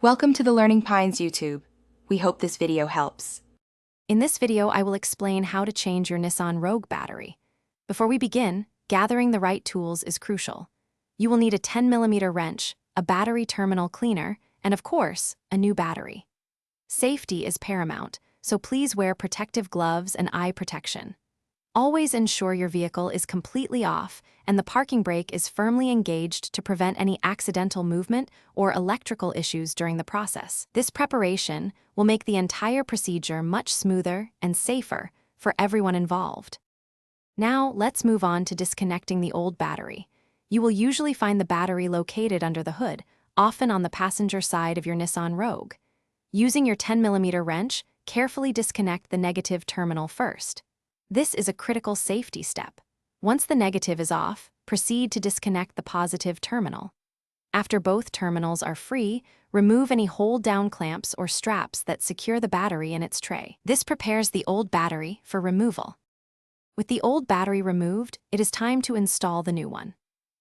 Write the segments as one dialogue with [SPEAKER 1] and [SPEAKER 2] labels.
[SPEAKER 1] Welcome to the Learning Pines YouTube. We hope this video helps.
[SPEAKER 2] In this video, I will explain how to change your Nissan Rogue battery. Before we begin, gathering the right tools is crucial. You will need a 10mm wrench, a battery terminal cleaner, and of course, a new battery. Safety is paramount, so please wear protective gloves and eye protection. Always ensure your vehicle is completely off and the parking brake is firmly engaged to prevent any accidental movement or electrical issues during the process. This preparation will make the entire procedure much smoother and safer for everyone involved. Now, let's move on to disconnecting the old battery. You will usually find the battery located under the hood, often on the passenger side of your Nissan Rogue. Using your 10mm wrench, carefully disconnect the negative terminal first. This is a critical safety step. Once the negative is off, proceed to disconnect the positive terminal. After both terminals are free, remove any hold-down clamps or straps that secure the battery in its tray. This prepares the old battery for removal. With the old battery removed, it is time to install the new one.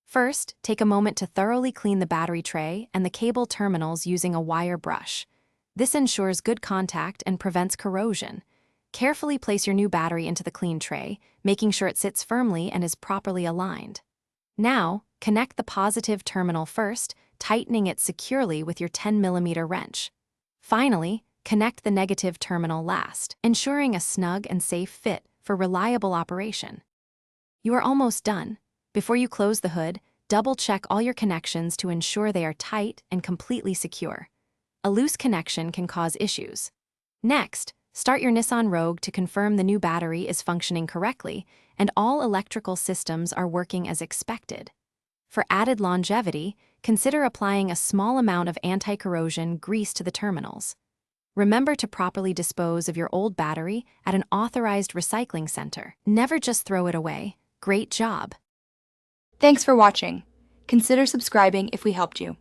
[SPEAKER 2] First, take a moment to thoroughly clean the battery tray and the cable terminals using a wire brush. This ensures good contact and prevents corrosion. Carefully place your new battery into the clean tray, making sure it sits firmly and is properly aligned. Now, connect the positive terminal first, tightening it securely with your 10mm wrench. Finally, connect the negative terminal last, ensuring a snug and safe fit for reliable operation. You are almost done. Before you close the hood, double-check all your connections to ensure they are tight and completely secure. A loose connection can cause issues. Next, start your Nissan Rogue to confirm the new battery is functioning correctly and all electrical systems are working as expected. For added longevity, consider applying a small amount of anti-corrosion grease to the terminals. Remember to properly dispose of your old battery at an authorized recycling center. Never just throw it away. Great job!
[SPEAKER 1] Thanks for watching. Consider subscribing if we helped you.